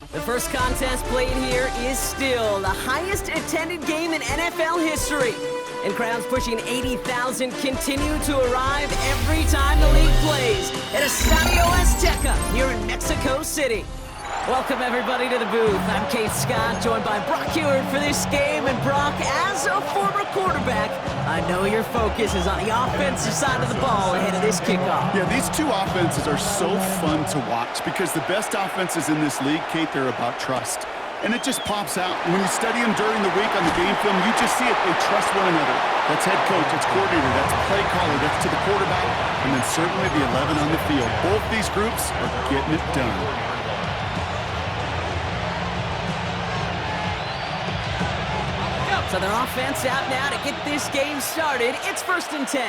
The first contest played here is still the highest attended game in NFL history. And crowds pushing 80,000 continue to arrive every time the league plays at SH1FTYDU3CE here in Mexico City. Welcome everybody to the booth. I'm Keith Scott, joined by Brock Hewitt for this game. And Brock, as a former quarterback, I know your focus is on the offensive side of the ball ahead of this kickoff. Yeah, these two offenses are so fun to watch because the best offenses in this league, Kate, they're about trust. And it just pops out. When you study them during the week on the game film, you just see it. They trust one another. That's head coach, that's coordinator, that's play caller, that's to the quarterback, and then certainly the 11 on the field. Both these groups are getting it done. So their offense out now to get this game started. It's 1st and 10.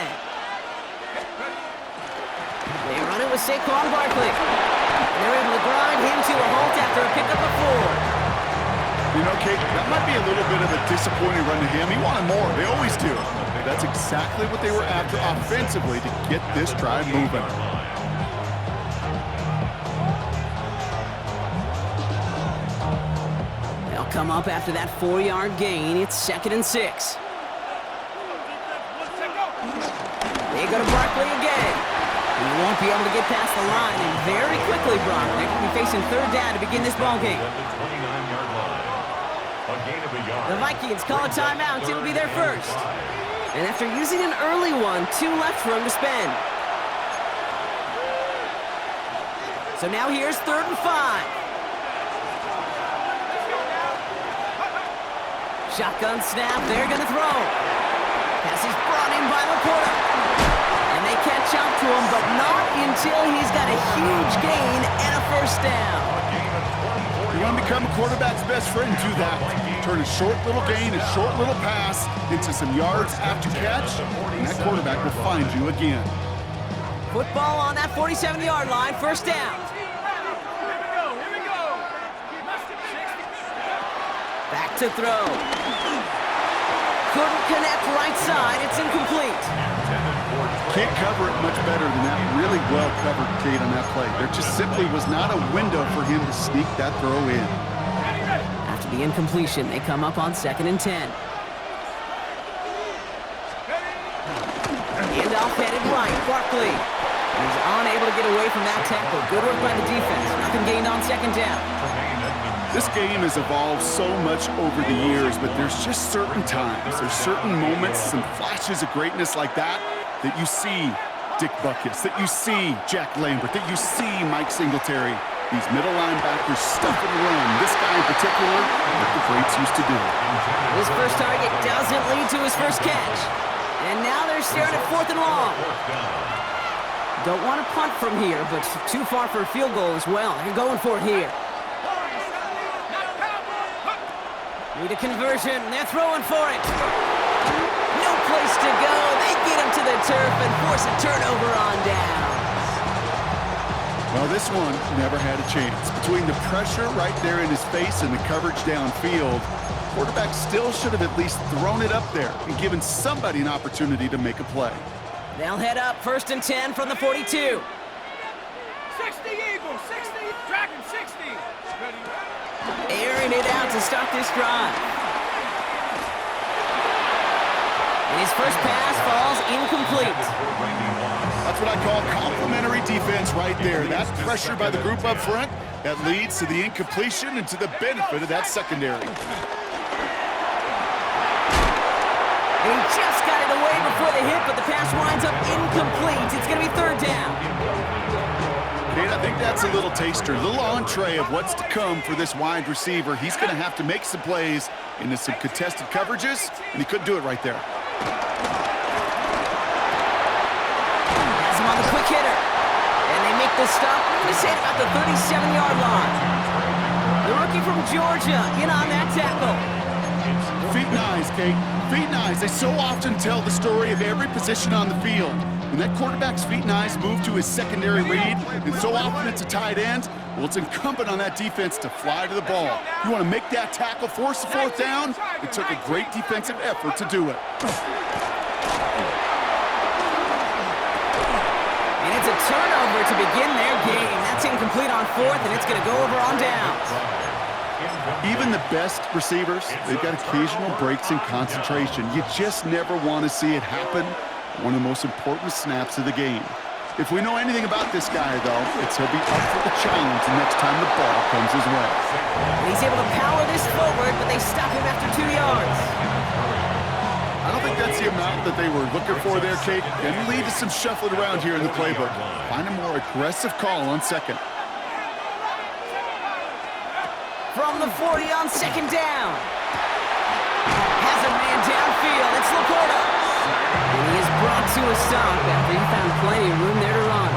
They run it with Saquon Barkley. They're able to grind him to a halt after a pickup of 4. You know, Kate, that might be a little bit of a disappointing run to him. He wanted more. They always do. That's exactly what they were after offensively to get this drive moving. They'll come up after that 4-yard gain. It's 2nd and 6. They go to Barkley again. He won't be able to get past the line, and very quickly, Brock, they're going to be facing 3rd down to begin this ball game. The Vikings call a timeout. It'll be their first. And after using an early one, 2 left for him to spend. So now here's 3rd and 5. Shotgun snap, they're going to throw. Pass is brought in by Laporta. And they catch up to him, but not until he's got a huge gain and a 1st down. You want to become a quarterback's best friend, do that. Turn a short little gain, a short little pass into some yards after catch, and that quarterback will find you again. Football on that 47-yard line, 1st down. Back to throw. Couldn't connect right side. It's incomplete. Can't cover it much better than that. Really well covered, Kate, on that play. There just simply was not a window for him to sneak that throw in. After the incompletion, they come up on 2nd and 10. Handoff headed right. Barkley. He's unable to get away from that tackle. Good work by the defense. Nothing gained on 2nd down. This game has evolved so much over the years, but there's just certain times, there's certain moments, some flashes of greatness like that you see Dick Butkus, that you see Jack Lambert, that you see Mike Singletary. These middle linebackers stuff and run. This guy in particular, what the greats used to do. His first target doesn't lead to his first catch. And now they're staring at 4th and long. Don't want to punt from here, but too far for a field goal as well. They're going for it here. Need a conversion. They're throwing for it. No place to go. They get him to the turf and force a turnover on downs. Well, this one never had a chance. Between the pressure right there in his face and the coverage downfield, quarterback still should have at least thrown it up there and given somebody an opportunity to make a play. They'll head up 1st and 10 from the 42. 60 Eagles, 60, Dragon 60. Ready. Airing it out to start this drive. And his first pass falls incomplete. That's what I call complimentary defense right there. That pressure by the group up front, that leads to the incompletion and to the benefit of that secondary. And he just got it away before the hit, but the pass winds up incomplete. It's going to be 3rd down. Kate, I think that's a little taster, a little entree of what's to come for this wide receiver. He's going to have to make some plays into some contested coverages, and he couldn't do it right there. Has him on the quick hitter. And they make the stop, I'm going to say about the 37-yard line. The rookie from Georgia in on that tackle. Feet and eyes, Kate. Feet and eyes. They so often tell the story of every position on the field. When that quarterback's feet and eyes move to his secondary read, and so often it's a tight end, well, it's incumbent on that defense to fly to the ball. You want to make that tackle, force the 4th down? It took a great defensive effort to do it. And it's a turnover to begin their game. That's incomplete on 4th, and it's going to go over on downs. Even the best receivers, they've got occasional breaks in concentration. You just never want to see it happen. One of the most important snaps of the game. If we know anything about this guy, though, it's he'll be up for the challenge the next time the ball comes his way. He's able to power this forward, but they stop him after 2 yards. I don't think that's the amount that they were looking for there, Kate. Can lead to some shuffling around here in the playbook. Find a more aggressive call on second. From the 40 on second down. Has a man downfield. It's Laporta. And he is brought to a stop after he found plenty of room there to run.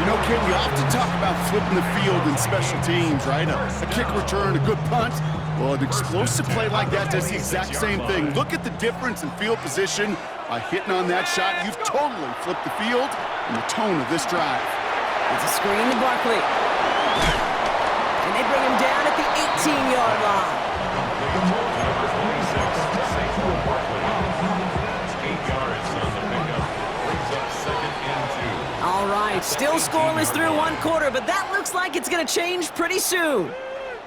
You know, Kate, we often talk about flipping the field in special teams, right? A kick return, a good punt. Well, an explosive play like that does the exact same thing. Look at the difference in field position. By hitting on that shot, you've totally flipped the field and the tone of this drive. It's a screen to Barkley. And they bring him down at the 18-yard line. All right, still scoreless through one quarter, but that looks like it's going to change pretty soon.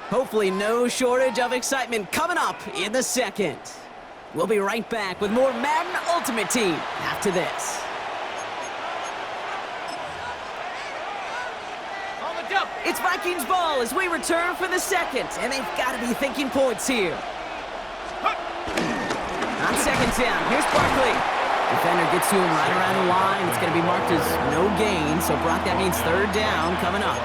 Hopefully no shortage of excitement coming up in the second. We'll be right back with more Madden Ultimate Team after this. It's Vikings ball as we return for the second, and they've got to be thinking points here. On second down, here's Barkley. Defender gets to him right around the line. It's going to be marked as no gain, so Brock, that means third down coming up.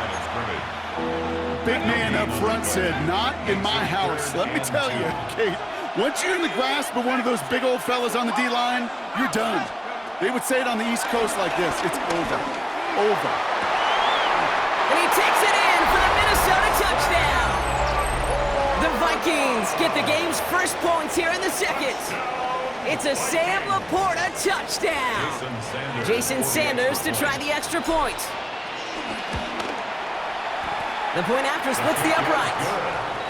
Big man up front said, not in my house. Let me tell you, Kate, once you're in the grasp of one of those big old fellas on the D-line, you're done. They would say it on the East Coast like this, it's over, over. And he takes it in for the Minnesota touchdown. The Vikings get the game's first points here in the second. It's a Sam Laporta touchdown. Jason Sanders to try the extra point. The point after splits the uprights.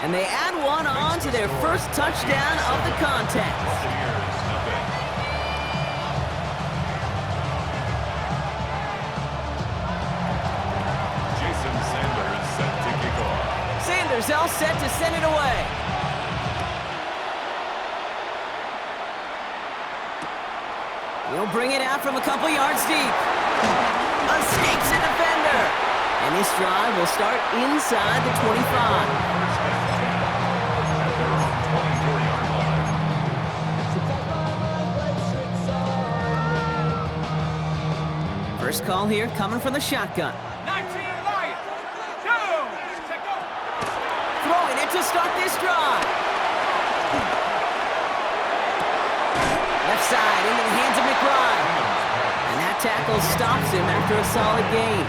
And they add one on to their first touchdown of the contest. Jason Sanders set to kick off. Sanders all set to send it away. He'll bring it out from a couple yards deep. Escapes a defender. And this drive will start inside the 25. First call here coming from the shotgun. 19 Lions. Go. Check out. Throwing it to start this drive. Left side into the hands of McBride. And that tackle stops him after a solid gain.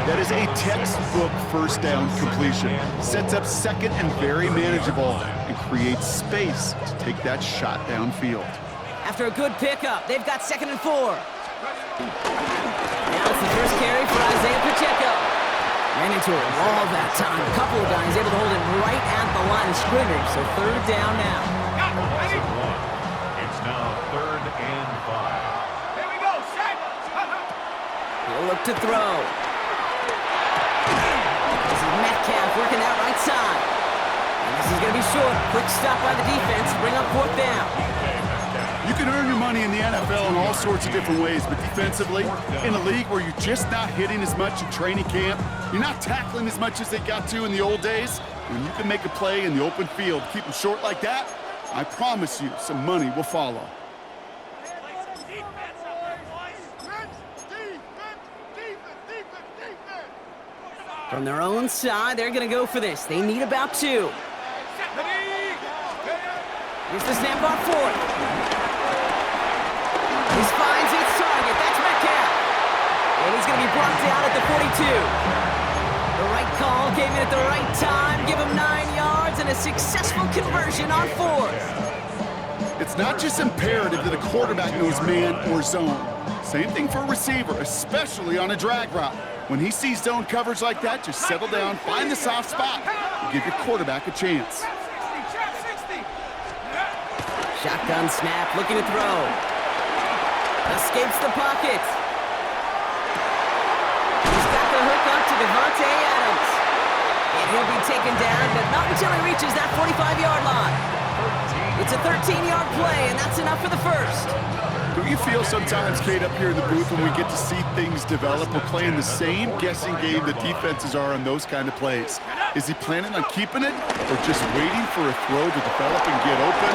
That is a textbook first down completion. Sets up second and very manageable and creates space to take that shot downfield. After a good pickup, they've got 2nd and 4. Now it's the first carry for Isaiah Pacheco. Ran into a wall that time. A couple of guys able to hold him right at the line of scrimmage, so third down now. It's now 3rd and 5. Here we go. Set. He'll look to throw. This is Metcalf working that right side. And this is going to be short. Quick stop by the defense to bring up 4th down. You can earn your money in the NFL in all sorts of different ways, but defensively, in a league where you're just not hitting as much in training camp, you're not tackling as much as they got to in the old days, when you can make a play in the open field, keep them short like that, I promise you some money will follow. From their own side, they're going to go for this. They need about 2. Here's the snap on 4th. He finds its target. That's Metcalf. And he's going to be brought down at the 42. The right call came in at the right time. Give him 9 yards and a successful conversion on 4th. It's not just imperative that a quarterback knows man or zone. Same thing for a receiver, especially on a drag route. When he sees zone coverage like that, just settle down, find the soft spot, and give your quarterback a chance. Shotgun snap, looking to throw. Escapes the pocket. He's got the hook up to Devontae Adams. And he'll be taken down until he reaches that 45-yard line. It's a 13-yard play, and that's enough for the first. Do you feel sometimes, Kate, up here in the booth when we get to see things develop? We're playing the same guessing game that defenses are on those kind of plays. Is he planning on keeping it or just waiting for a throw to develop and get open?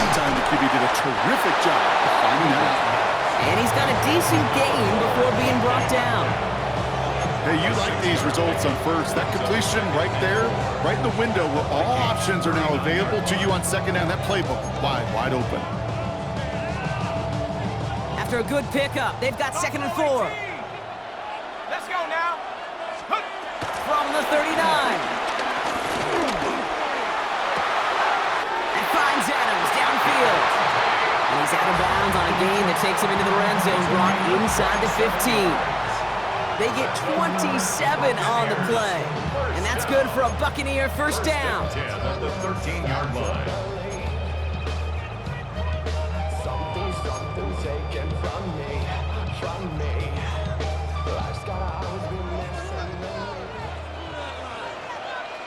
Meantime, the QB did a terrific job of finding that out. And he's got a decent gain before being brought down. Hey, you like these results on first. That completion right there, right in the window where all options are now available to you on second down. That playbook wide open. After a good pickup, they've got 2nd and 4. Let's go now. From the 39. And finds Adams downfield. And he's out of bounds on a gain that takes him into the red zone, brought inside the 15. They get 27 on the play. And that's good for a Buccaneer first down. 10 at the 13-yard line. Something taken from me. Life's got always been missing me.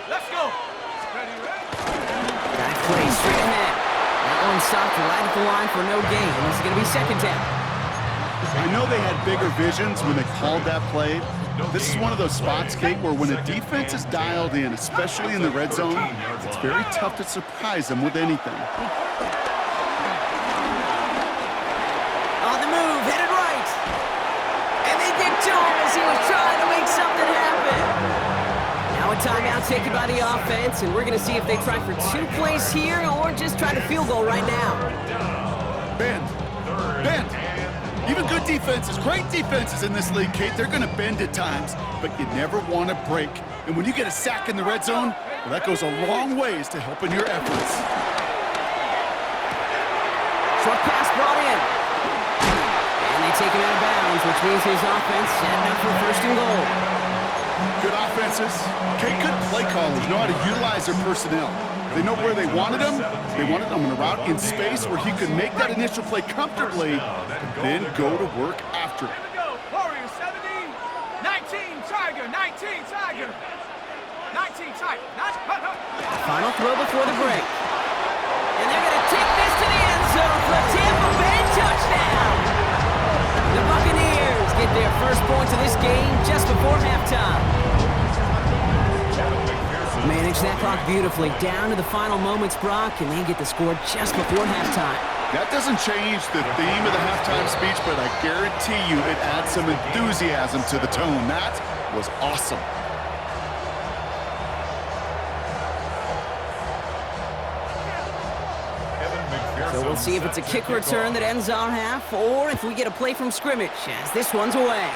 Let's go. Ready? That play straight ahead. That one stopped right at the line for no gain. This is going to be 2nd down. I know they had bigger visions when they called that play. This is one of those spots, Kate, where when a defense is dialed in, especially in the red zone, it's very tough to surprise them with anything. On the move, headed right. And they get to him as he was trying to make something happen. Now a timeout taken by the offense, and we're going to see if they try for 2 plays here or just try to field goal right now. Bend. Even good defenses, great defenses in this league, Kate, they're going to bend at times, but you never want to break. And when you get a sack in the red zone, well, that goes a long ways to helping your efforts. Short pass brought in. And they take him out of bounds, which means his offense setting up for 1st and goal. Good offenses. Kate, good play callers know how to utilize their personnel. They know where they wanted him. They wanted him in a route in space where he could make that initial play comfortably, but then go to work after it. Here we go. Warriors 70. 19 Tiger. 19 Tiger. 19 Tiger. Final throw before the break. And they're going to take this to the end zone for a Tampa Bay touchdown. The Buccaneers get their first points of this game just before halftime. Manage that clock beautifully down to the final moments, Brock, and they get the score just before halftime. That doesn't change the theme of the halftime speech, but I guarantee you it adds some enthusiasm to the tone. That was awesome. So we'll see if it's a kick return that ends our half, or if we get a play from scrimmage, as this one's away.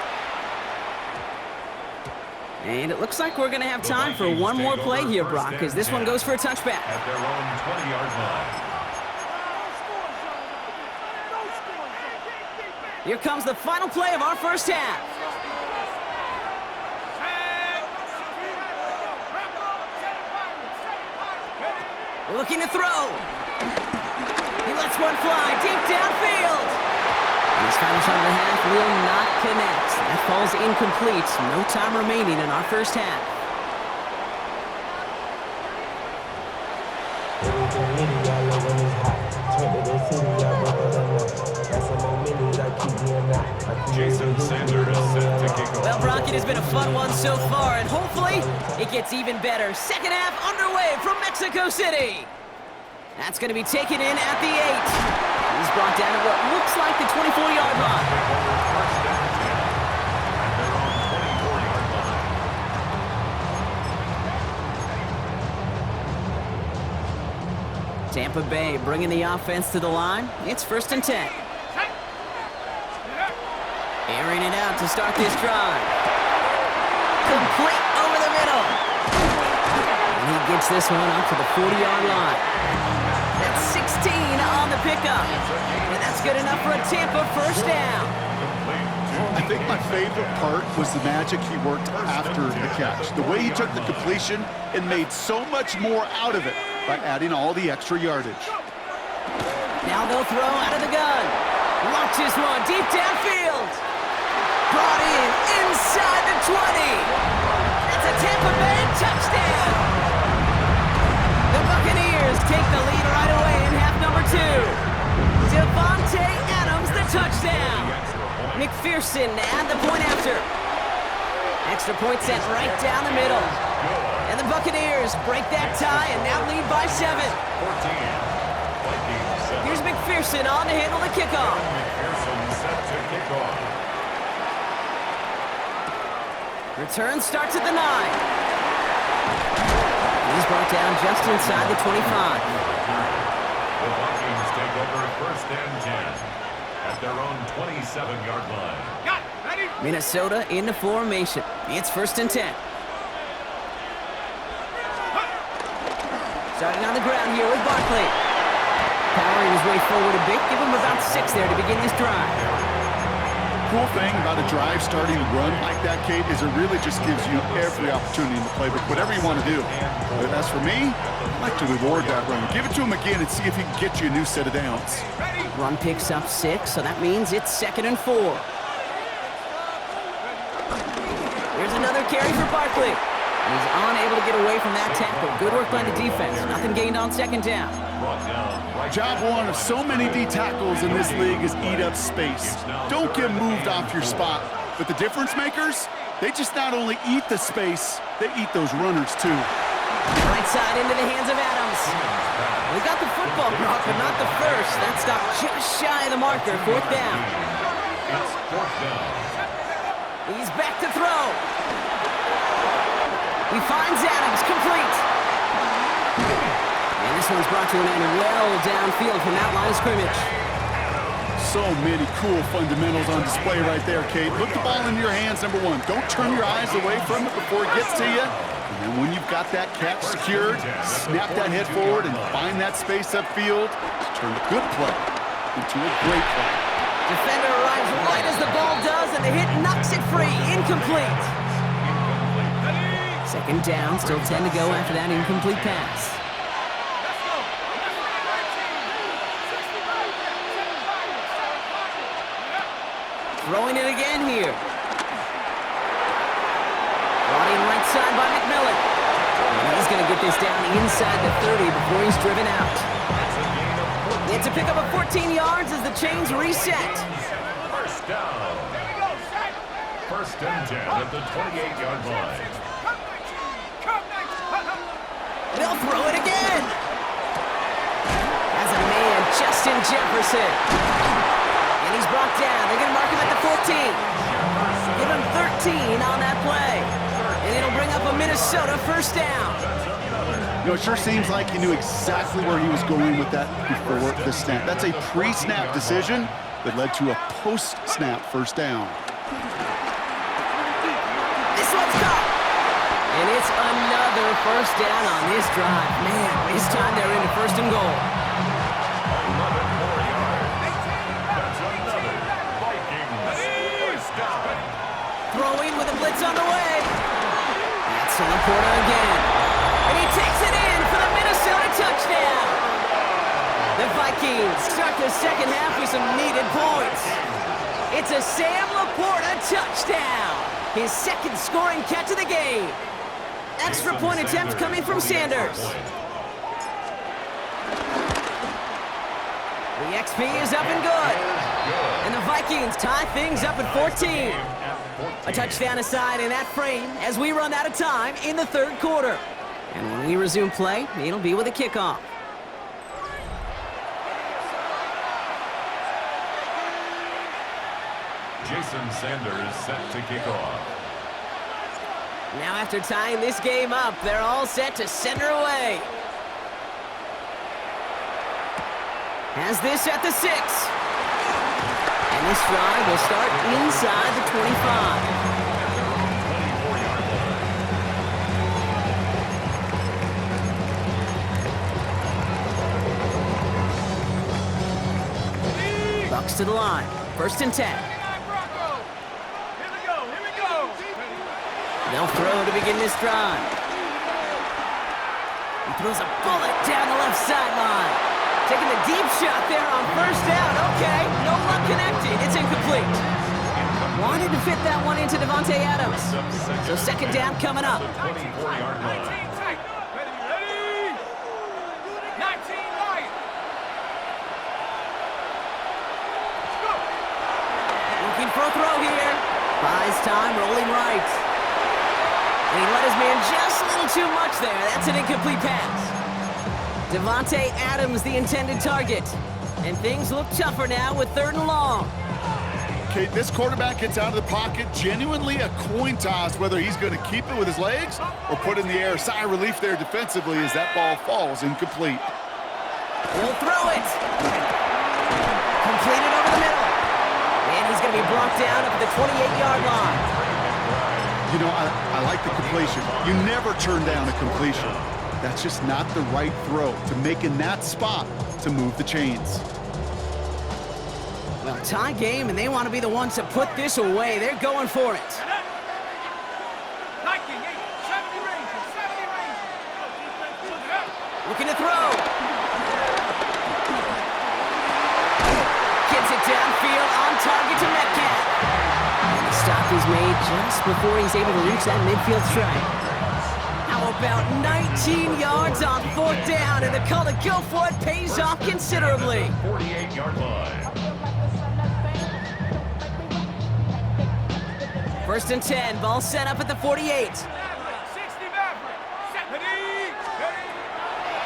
And it looks like we're going to have time for one more play here, Brock, as this one goes for a touchback. At their own 20-yard line. Here comes the final play of our first half. Looking to throw. He lets one fly deep downfield. His final shot of the half will not connect. That falls incomplete. No time remaining in our first half. Jason Sanders set to kick off. Well, Brock, it has been a fun one so far, and hopefully it gets even better. Second half underway from Mexico City. That's going to be taken in at the 8. He's brought down at what looks like the 24-yard line. Tampa Bay bringing the offense to the line. It's 1st and 10. Airing it out to start this drive. Complete over the middle. And he gets this one up to the 40-yard line. That's 16 on the pickup. And that's good enough for a Tampa first down. I think my favorite part was the magic he worked after the catch. The way he took the completion and made so much more out of it by adding all the extra yardage. Now they'll throw out of the gun. Launches one deep downfield. Brought in inside the 20. That's a Tampa Bay touchdown. McPherson add the point after. Extra point sent right down the middle. And the Buccaneers break that tie and now lead by 7. 14. Vikings set. Here's McPherson on to handle the kickoff. McPherson set to kick off. Return starts at the 9. He's brought down just inside the 25. The Vikings take over 1st and 10 at their own 27-yard line. Got it. Ready? Minnesota in the formation. It's 1st and 10. Starting on the ground here with Barkley. Powering his way forward a bit. Give him about 6 there to begin this drive. Cool thing about a drive starting to run like that, Kate, is it really just gives you every opportunity in the playbook, whatever you want to do. But as for me, I like to reward that run. Give it to him again and see if he can get you a new set of downs. Run picks up 6, so that means it's 2nd and 4. Here's another carry for Barkley. And he's unable to get away from that tackle. Good work by the defense. Nothing gained on 2nd down. Job one of so many D tackles in this league is eat up space. Don't get moved off your spot. But the difference makers, they just not only eat the space, they eat those runners too. Right side into the hands of Adams. We got the football block, but not the first. That stopped just shy of the marker. 4th down. It's 4th down. He's back to throw. He finds Adams, complete. And this one's brought to an end well downfield from that line of scrimmage. So many cool fundamentals on display right there, Kate. Put the ball in your hands, number 1. Don't turn your eyes away from it before it gets to you. And then when you've got that catch secured, snap that head forward and find that space upfield to turn a good play into a great play. Defender arrives right as the ball does, and the hit knocks it free. Incomplete. 2nd down, still 10 to go after that incomplete pass. Throwing it again here. Brought in right side by McMillan. And he's going to get this down inside the 30 before he's driven out. It's a pickup of 14 yards as the chains reset. 1st down. 1st and 10 at the 28-yard line. They'll throw it again. As a man, Justin Jefferson. And he's brought down. They're going to mark him at the 14. Give him 13 on that play. And it'll bring up a Minnesota 1st down. You know, it sure seems like he knew exactly where he was going with that before the snap. That's a pre-snap decision that led to a post-snap 1st down. This one's caught. And it's another 1st down on this drive. Man, this time they're into 1st and goal. 11 more yards. That's another Vikings 1st down. Throwing with a blitz on the way. That's Laporta again. And he takes it in for the Minnesota touchdown. The Vikings start the 2nd half with some needed points. It's a Sam Laporta touchdown. His 2nd scoring catch of the game. Extra point attempt coming from Sanders. The XP is up and good. And the Vikings tie things up at 14. A touchdown aside in that frame as we run out of time in the 3rd quarter. And when we resume play, it'll be with a kickoff. Jason Sanders set to kick off. Now after tying this game up, they're all set to send her away. Has this at the 6. And this drive will start inside the 25. Bucks to the line. 1st and 10. They'll throw to begin this drive. He throws a bullet down the left sideline. Taking the deep shot there on 1st down. Okay, no luck connected. It's incomplete. Wanted to fit that one into Devontae Adams. So 2nd down coming up. 24-yard line. Looking for a throw here. man just a little too much there. That's an incomplete pass. Devontae Adams, the intended target. And things look tougher now with 3rd and long. Okay, this quarterback gets out of the pocket, genuinely a coin toss whether he's going to keep it with his legs or put it in the air. Sigh of relief there defensively as that ball falls incomplete. He'll throw it. Completed over the middle. And he's going to be brought down up at the 28-yard line. You know, I like the completion. You never turn down a completion. That's just not the right throw to make in that spot to move the chains. Well, tie game, and they want to be the ones to put this away. They're going for it. Viking, 70 range, 70 range. Looking to throw. Gets it downfield on target to Metcalf. And the stop is made just before he's able to reach that midfield strike. How about 19 yards on 4th down, and the call to go for it pays off considerably. 48-yard line. 1st and 10, ball set up at the 48. 60 Maverick, 70.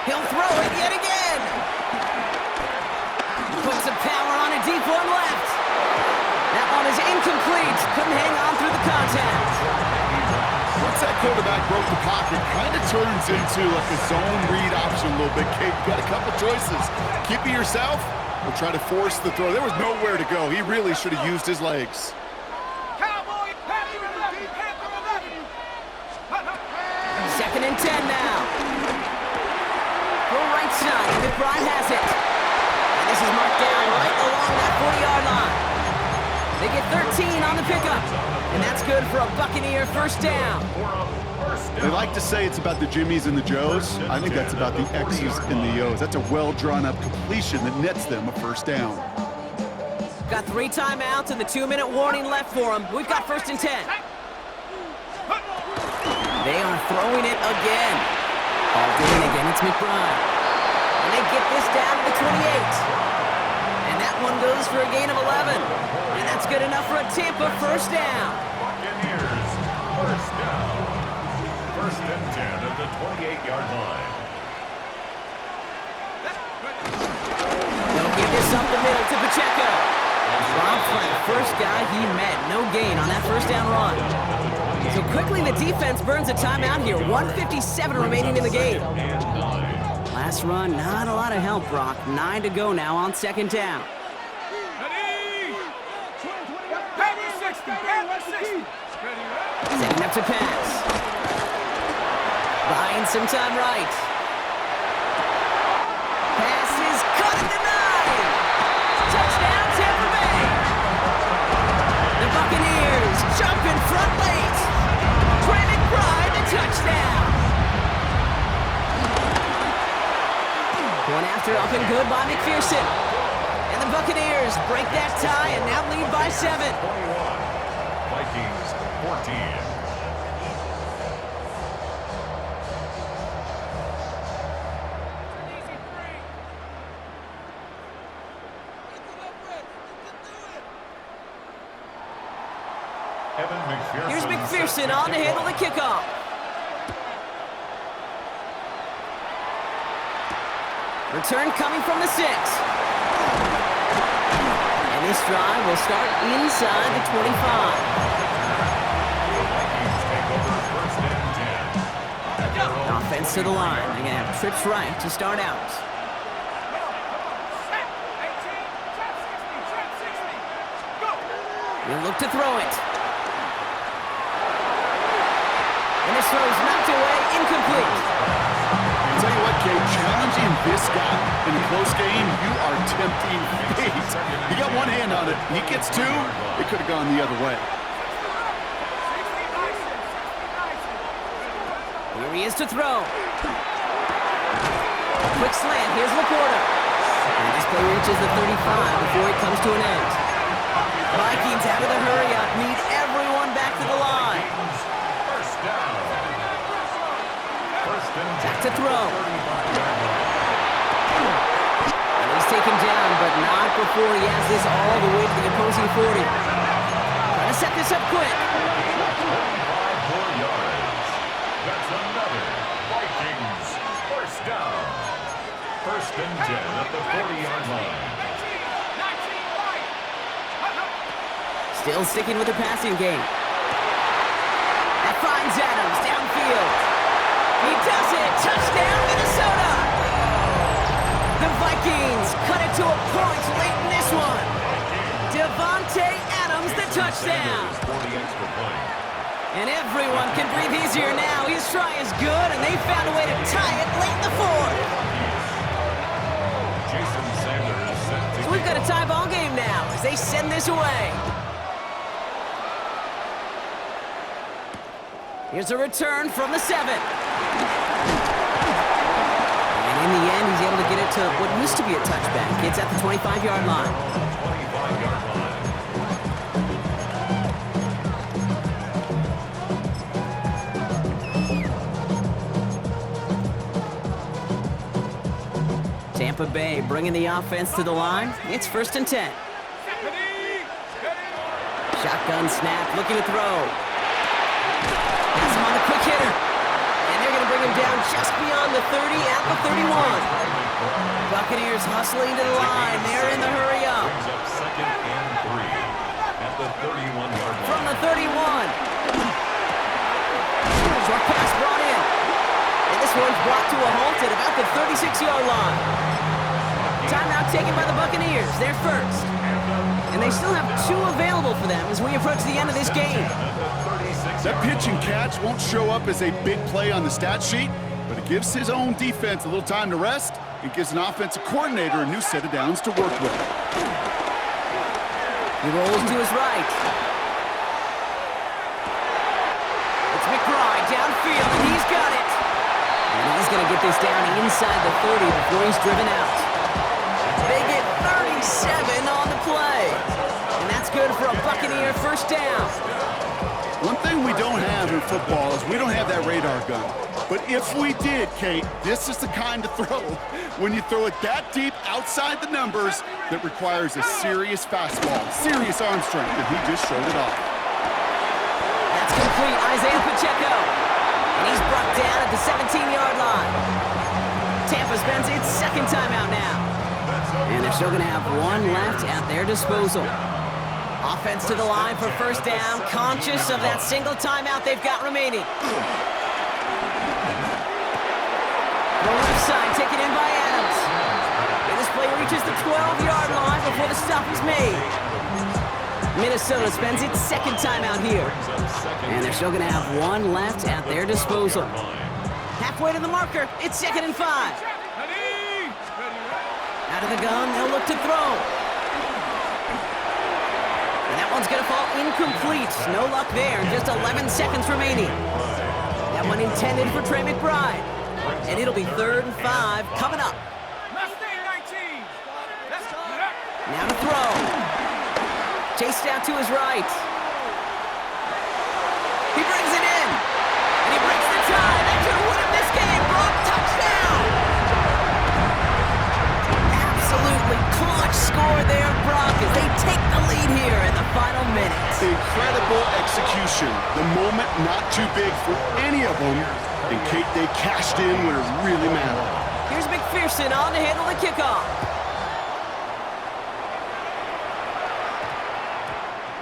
He'll throw it yet again. Puts some power on a deep one left. That one is incomplete. Couldn't hang on through the contact. Once that quarterback broke the pocket, kind of turns into like a zone read option a little bit. Kate, you got a couple choices. Keep it yourself or try to force the throw. There was nowhere to go. He really should have used his legs. Cowboy, Panther 11, Panther 11. 2nd and 10 now. Full right side, and McBride has it. And this is marked down right along that 40-yard line. They get 13 on the pickup, and that's good for a Buccaneer 1st down. They like to say it's about the Jimmies and the Joes. I think that's about the X's and the O's. That's a well-drawn-up completion that nets them a 1st down. Got 3 timeouts and the 2-minute warning left for them. We've got 1st and 10. They are throwing it again. All doing again, it's McBride. And they get this down to the 28. And that one goes for a gain of 11. And that's good enough for a Tampa 1st down. Buccaneers, 1st down. 1st and 10 at the 28-yard line. They'll give this up the middle to Pacheco. Rob Flynn, 1st guy he met. No gain on that 1st down run. So quickly the defense burns a timeout here. 1:57 remaining in the game. Last run, not a lot of help, Brock. 9 to go now on 2nd down. Panther 60, Panther 60. Setting up to pass. Buying some time right. Pass is cut at the 9. Touchdown, Tampa Bay. The Buccaneers jump in front late. Trey McBride, the touchdown. Going after up and good by McPherson. And the Buccaneers break that tie and now lead by 7. 21. Vikings, 14. Here's McPherson on to handle the kickoff. Return coming from the 6. And this drive will start inside the 25. Offense to the line. They're going to have trips right to start out. He'll look to throw it. And this throw is knocked away, incomplete. I'll tell you what, Kate, challenging this guy in a close game, you are tempting fate. He got one hand on it. He gets 2. It could have gone the other way. Here he is to throw. Quick slant. Here's Laporta. And this play reaches the 35 before it comes to an end. Vikings out of the hurry-up need everyone back to the line. First down. Back to throw. And he's taken down, but not before he has this all the way to the opposing 40. Trying to set this up quick. 5 more yards. First down. First and 10 at the 40-yard line. 19 right. Still sticking with the passing game. That finds Adams downfield. He does it. Touchdown, Minnesota. The Vikings cut it to a point late in this one. Devontae Adams, the touchdown. And everyone can breathe easier now. His try is good, and they found a way to tie it late in the fourth. So we've got a tie ball game now as they send this away. Here's a return from the 7. And in the end, he's able to get it to what used to be a touchback. It's at the 25-yard line. 25-yard line. Tampa Bay bringing the offense to the line. It's first and 10. Shotgun snap, looking to throw. Has him on the quick hitter. And they're going to bring him down just beyond the 30 at the 31. Buccaneers hustling to the line. They're in the hurry up. Brings up second and 3 at the 31-yard line. From the 31. Short pass brought in. And this one's brought to a halt at about the 36-yard line. Timeout taken by the Buccaneers. They're first. And they still have 2 available for them as we approach the end of this game. That pitch and catch won't show up as a big play on the stat sheet, but it gives his own defense a little time to rest. It gives an offensive coordinator a new set of downs to work with. He rolls to his right. It's McBride downfield, and he's got it. And he's going to get this down inside the 30 before he's driven out. They get 37 on the play. And that's good for a Buccaneer first down. One thing we don't have in football is we don't have that radar gun. But if we did, Kate, this is the kind of throw when you throw it that deep outside the numbers that requires a serious fastball, serious arm strength, and he just showed it off. That's complete. Isaiah Pacheco. And he's brought down at the 17-yard line. Tampa spends its second timeout now. And they're still going to have 1 left at their disposal. Offense to the line for first down, conscious of that single timeout they've got remaining. The left side taken in by Adams. And this play reaches the 12-yard line before the stop is made. Minnesota spends its second timeout here. And they're still going to have 1 left at their disposal. Halfway to the marker, it's 2nd and 5. Out of the gun, they'll look to throw. And that one's going to fall incomplete. No luck there. Just 11 seconds remaining. That one intended for Trey McBride. And it'll be 3rd and 5 coming up. Now to throw. Chased out to his right. He brings it in. And he breaks the tie. That could have won him this game. Brock, touchdown. Absolutely clutch score there, Brock, as they take the lead here in the final minutes. Incredible execution. The moment not too big for any of them. And Kate, they cashed in when it really mattered. Here's McPherson on to handle the kickoff.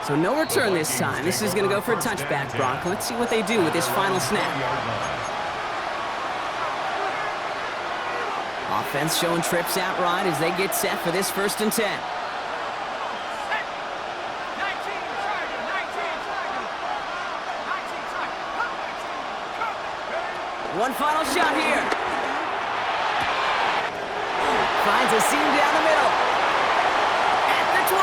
So no return this time. This is going to go for a touchback, Brock. Let's see what they do with this final snap. Offense showing trips out right as they get set for this 1st and 10. One final shot here. Finds a seam down the middle. At the 20.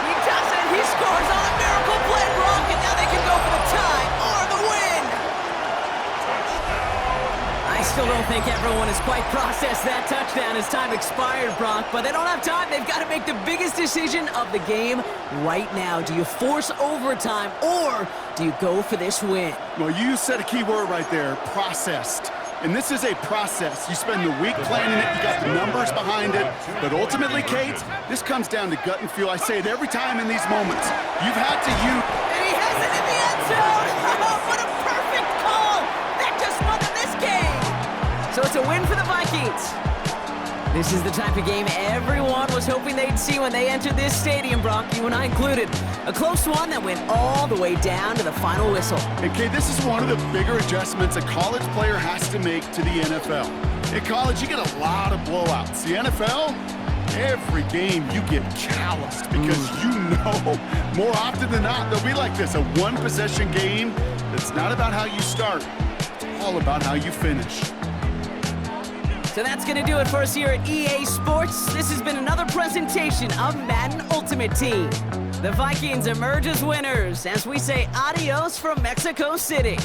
He does it. He scores on a miracle play, Brock, and now they can go for the tie or the win. I still don't think everyone has quite processed that touchdown as time expired, Brock, but they don't have time. They've got to make the biggest decision of the game right now. Do you force overtime or do you go for this win? Well, you said a key word right there, processed. And this is a process. You spend the week planning it, you got the numbers behind it, but ultimately, Kate, this comes down to gut and feel. I say it every time in these moments. You've had to use... And he has it in the end zone! Oh, what a perfect call! That just won them this game! It's a win for the Vikings. This is the type of game everyone was hoping they'd see when they entered this stadium, Brock, you and I included. A close one that went all the way down to the final whistle. Okay, this is one of the bigger adjustments a college player has to make to the NFL. In college, you get a lot of blowouts. The NFL, every game you get calloused because you know more often than not they'll be like this, a one-possession game that's not about how you start, it's all about how you finish. So that's going to do it for us here at EA Sports. This has been another presentation of Madden Ultimate Team. The Vikings emerge as winners as we say adios from Mexico City.